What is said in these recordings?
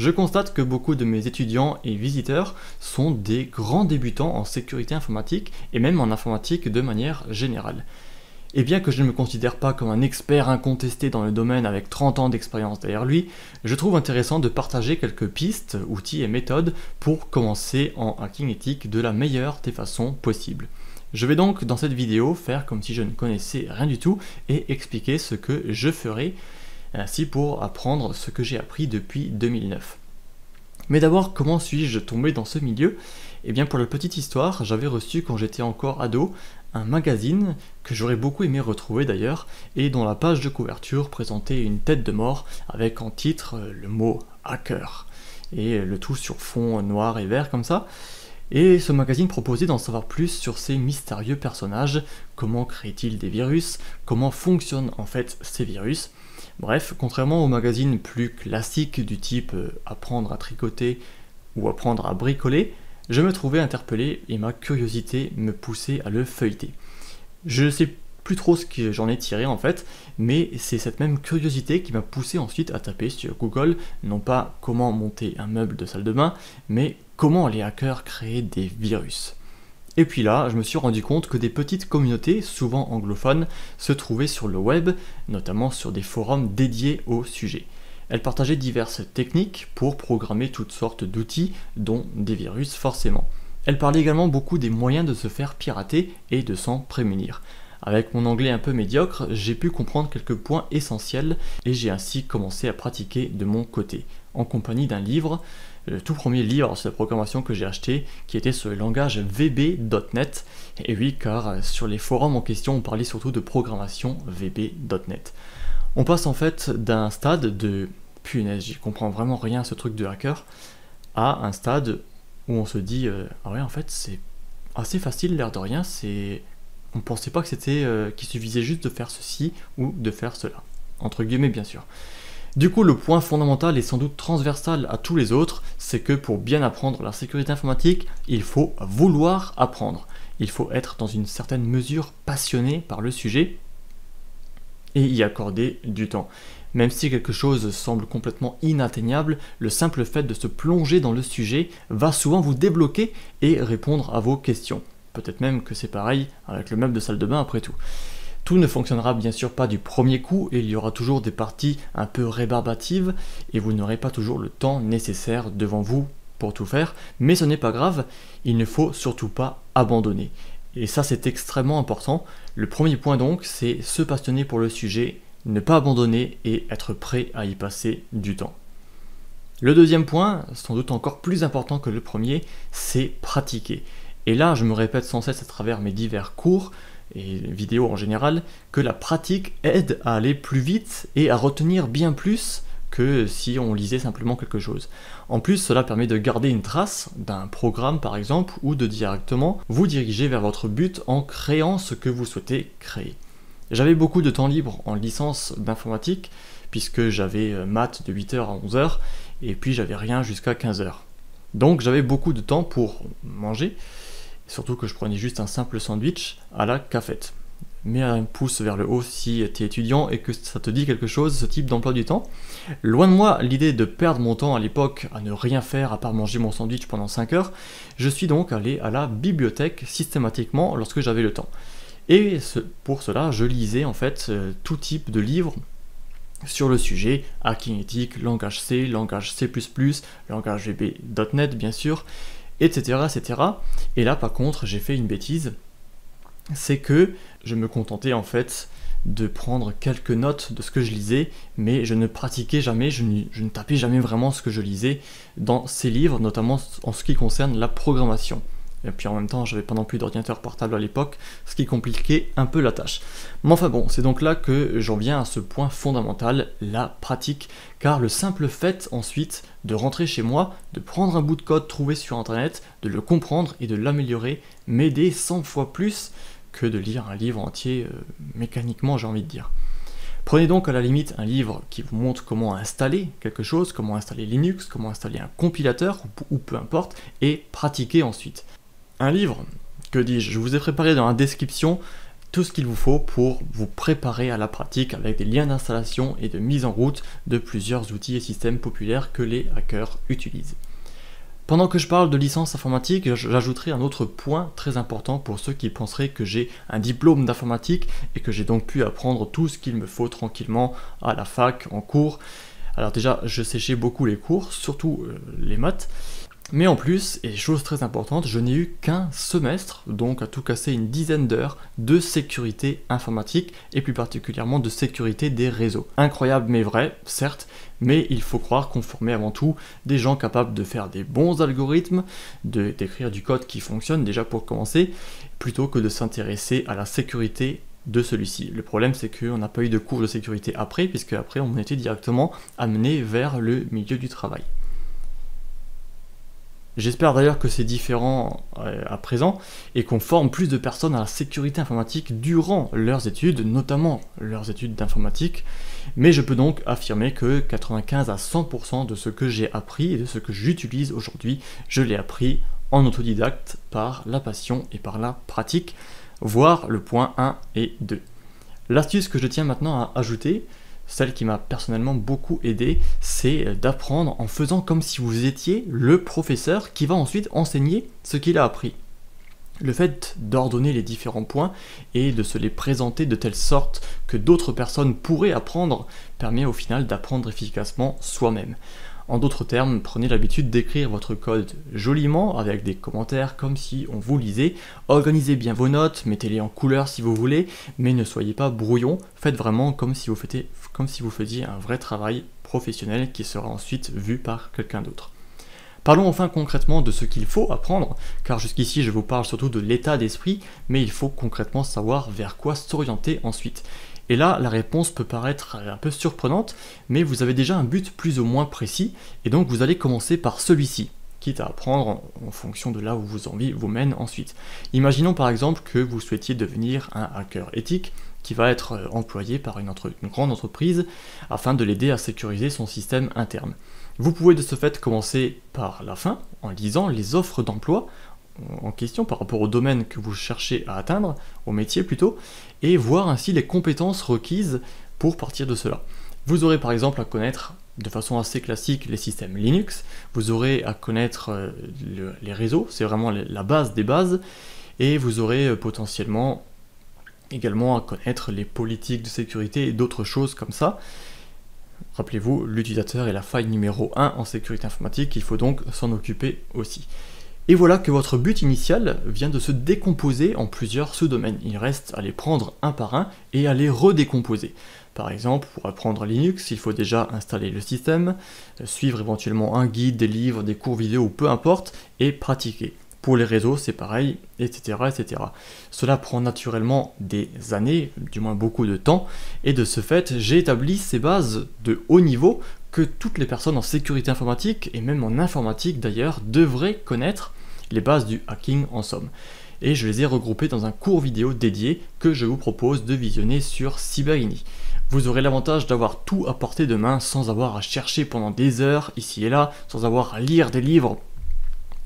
Je constate que beaucoup de mes étudiants et visiteurs sont des grands débutants en sécurité informatique et même en informatique de manière générale. Et bien que je ne me considère pas comme un expert incontesté dans le domaine avec 30 ans d'expérience derrière lui, je trouve intéressant de partager quelques pistes, outils et méthodes pour commencer en hacking éthique de la meilleure des façons possibles. Je vais donc dans cette vidéo faire comme si je ne connaissais rien du tout et expliquer ce que je ferai ainsi pour apprendre ce que j'ai appris depuis 2009. Mais d'abord, comment suis-je tombé dans ce milieu ? Eh bien pour la petite histoire, j'avais reçu quand j'étais encore ado un magazine que j'aurais beaucoup aimé retrouver d'ailleurs et dont la page de couverture présentait une tête de mort avec en titre le mot hacker et le tout sur fond noir et vert comme ça. Et ce magazine proposait d'en savoir plus sur ces mystérieux personnages, comment créent-ils des virus, comment fonctionnent en fait ces virus. Bref, contrairement aux magazines plus classiques du type apprendre à tricoter ou apprendre à bricoler, je me trouvais interpellé et ma curiosité me poussait à le feuilleter. Je ne sais plus trop ce que j'en ai tiré en fait, mais c'est cette même curiosité qui m'a poussé ensuite à taper sur Google, non pas comment monter un meuble de salle de bain, mais comment les hackers créent des virus. Et puis là, je me suis rendu compte que des petites communautés, souvent anglophones, se trouvaient sur le web, notamment sur des forums dédiés au sujet. Elles partageaient diverses techniques pour programmer toutes sortes d'outils, dont des virus forcément. Elles parlaient également beaucoup des moyens de se faire pirater et de s'en prémunir. Avec mon anglais un peu médiocre, j'ai pu comprendre quelques points essentiels et j'ai ainsi commencé à pratiquer de mon côté, en compagnie d'un livre, le tout premier livre sur la programmation que j'ai acheté, qui était sur le langage VB.NET. Et oui, car sur les forums en question, on parlait surtout de programmation VB.NET. On passe en fait d'un stade de « punaise, j'y comprends vraiment rien à ce truc de hacker » à un stade où on se dit « ah ouais, en fait, c'est assez facile, l'air de rien, on ne pensait pas que qu'il suffisait juste de faire ceci ou de faire cela. » Entre guillemets, bien sûr. Du coup, le point fondamental et sans doute transversal à tous les autres, c'est que pour bien apprendre la sécurité informatique, il faut vouloir apprendre. Il faut être dans une certaine mesure passionné par le sujet et y accorder du temps. Même si quelque chose semble complètement inatteignable, le simple fait de se plonger dans le sujet va souvent vous débloquer et répondre à vos questions. Peut-être même que c'est pareil avec le meuble de salle de bain après tout. Tout ne fonctionnera bien sûr pas du premier coup et il y aura toujours des parties un peu rébarbatives et vous n'aurez pas toujours le temps nécessaire devant vous pour tout faire, mais ce n'est pas grave, il ne faut surtout pas abandonner. Et ça c'est extrêmement important. Le premier point donc, c'est se passionner pour le sujet, ne pas abandonner et être prêt à y passer du temps. Le deuxième point, sans doute encore plus important que le premier, c'est pratiquer. Et là, je me répète sans cesse à travers mes divers cours et vidéos en général, que la pratique aide à aller plus vite et à retenir bien plus que si on lisait simplement quelque chose. En plus, cela permet de garder une trace d'un programme par exemple, ou de directement vous diriger vers votre but en créant ce que vous souhaitez créer. J'avais beaucoup de temps libre en licence d'informatique, puisque j'avais maths de 8h à 11h, et puis j'avais rien jusqu'à 15h. Donc j'avais beaucoup de temps pour manger, surtout que je prenais juste un simple sandwich à la cafette. Mets un pouce vers le haut si tu es étudiant et que ça te dit quelque chose, ce type d'emploi du temps. Loin de moi l'idée de perdre mon temps à l'époque à ne rien faire à part manger mon sandwich pendant 5 heures, je suis donc allé à la bibliothèque systématiquement lorsque j'avais le temps. Et pour cela, je lisais en fait tout type de livres sur le sujet, hacking éthique, langage C, langage C++, langage VB.NET bien sûr, etc., etc. Et là par contre j'ai fait une bêtise, c'est que je me contentais en fait de prendre quelques notes de ce que je lisais, mais je ne pratiquais jamais, je ne tapais jamais vraiment ce que je lisais dans ces livres, notamment en ce qui concerne la programmation. Et puis en même temps, j'avais pas non plus d'ordinateur portable à l'époque, ce qui compliquait un peu la tâche. Mais enfin bon, c'est donc là que j'en viens à ce point fondamental, la pratique, car le simple fait ensuite de rentrer chez moi, de prendre un bout de code trouvé sur internet, de le comprendre et de l'améliorer, m'aidait 100 fois plus que de lire un livre entier mécaniquement, j'ai envie de dire. Prenez donc à la limite un livre qui vous montre comment installer quelque chose, comment installer Linux, comment installer un compilateur, ou peu importe, et pratiquez ensuite. Un livre, que dis-je, je vous ai préparé dans la description tout ce qu'il vous faut pour vous préparer à la pratique avec des liens d'installation et de mise en route de plusieurs outils et systèmes populaires que les hackers utilisent. Pendant que je parle de licence informatique, j'ajouterai un autre point très important pour ceux qui penseraient que j'ai un diplôme d'informatique et que j'ai donc pu apprendre tout ce qu'il me faut tranquillement à la fac, en cours. Alors déjà, je séchais beaucoup les cours, surtout les maths. Mais en plus, et chose très importante, je n'ai eu qu'un semestre, donc à tout casser une dizaine d'heures, de sécurité informatique, et plus particulièrement de sécurité des réseaux. Incroyable mais vrai, certes, mais il faut croire qu'on formait avant tout des gens capables de faire des bons algorithmes, d'écrire du code qui fonctionne déjà pour commencer, plutôt que de s'intéresser à la sécurité de celui-ci. Le problème c'est qu'on n'a pas eu de cours de sécurité après, puisque après on était directement amené vers le milieu du travail. J'espère d'ailleurs que c'est différent à présent et qu'on forme plus de personnes à la sécurité informatique durant leurs études, notamment leurs études d'informatique, mais je peux donc affirmer que 95 à 100% de ce que j'ai appris et de ce que j'utilise aujourd'hui, je l'ai appris en autodidacte par la passion et par la pratique, voire le point 1 et 2. L'astuce que je tiens maintenant à ajouter, celle qui m'a personnellement beaucoup aidé, c'est d'apprendre en faisant comme si vous étiez le professeur qui va ensuite enseigner ce qu'il a appris. Le fait d'ordonner les différents points et de se les présenter de telle sorte que d'autres personnes pourraient apprendre permet au final d'apprendre efficacement soi-même. En d'autres termes, prenez l'habitude d'écrire votre code joliment avec des commentaires comme si on vous lisait. Organisez bien vos notes, mettez-les en couleur si vous voulez, mais ne soyez pas brouillon. Faites vraiment comme si vous faisiez un vrai travail professionnel qui sera ensuite vu par quelqu'un d'autre. Parlons enfin concrètement de ce qu'il faut apprendre, car jusqu'ici je vous parle surtout de l'état d'esprit, mais il faut concrètement savoir vers quoi s'orienter ensuite. Et là, la réponse peut paraître un peu surprenante, mais vous avez déjà un but plus ou moins précis, et donc vous allez commencer par celui-ci, quitte à apprendre en fonction de là où vos envies vous mènent ensuite. Imaginons par exemple que vous souhaitiez devenir un hacker éthique, qui va être employé par une grande entreprise afin de l'aider à sécuriser son système interne. Vous pouvez de ce fait commencer par la fin, en lisant les offres d'emploi en question par rapport au domaine que vous cherchez à atteindre, au métier plutôt, et voir ainsi les compétences requises pour partir de cela. Vous aurez par exemple à connaître de façon assez classique les systèmes Linux, vous aurez à connaître les réseaux, c'est vraiment la base des bases, et vous aurez potentiellement également à connaître les politiques de sécurité et d'autres choses comme ça. Rappelez-vous, l'utilisateur est la faille numéro 1 en sécurité informatique, il faut donc s'en occuper aussi. Et voilà que votre but initial vient de se décomposer en plusieurs sous-domaines. Il reste à les prendre un par un et à les redécomposer. Par exemple, pour apprendre Linux, il faut déjà installer le système, suivre éventuellement un guide, des livres, des cours vidéo ou peu importe, et pratiquer. Pour les réseaux, c'est pareil, etc., etc. Cela prend naturellement des années, du moins beaucoup de temps, et de ce fait, j'ai établi ces bases de haut niveau que toutes les personnes en sécurité informatique, et même en informatique d'ailleurs, devraient connaître, les bases du hacking en somme. Et je les ai regroupées dans un cours vidéo dédié que je vous propose de visionner sur Cyberini. Vous aurez l'avantage d'avoir tout à portée de main sans avoir à chercher pendant des heures ici et là, sans avoir à lire des livres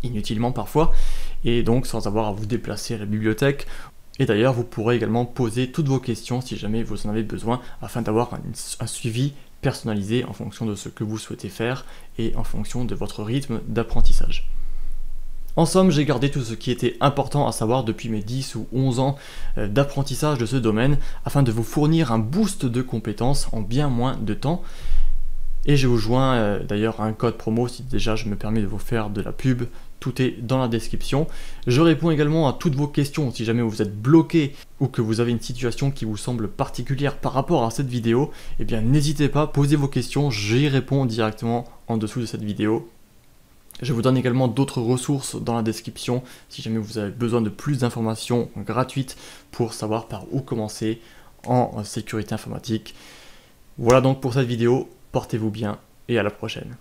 inutilement parfois, et donc sans avoir à vous déplacer à la bibliothèque. Et d'ailleurs, vous pourrez également poser toutes vos questions si jamais vous en avez besoin, afin d'avoir un suivi personnalisé en fonction de ce que vous souhaitez faire et en fonction de votre rythme d'apprentissage. En somme, j'ai gardé tout ce qui était important à savoir depuis mes 10 ou 11 ans d'apprentissage de ce domaine, afin de vous fournir un boost de compétences en bien moins de temps. Et je vous joins d'ailleurs un code promo si déjà je me permets de vous faire de la pub, tout est dans la description. Je réponds également à toutes vos questions si jamais vous êtes bloqué ou que vous avez une situation qui vous semble particulière par rapport à cette vidéo, eh bien n'hésitez pas, posez vos questions, j'y réponds directement en dessous de cette vidéo. Je vous donne également d'autres ressources dans la description si jamais vous avez besoin de plus d'informations gratuites pour savoir par où commencer en sécurité informatique. Voilà donc pour cette vidéo. Portez-vous bien et à la prochaine.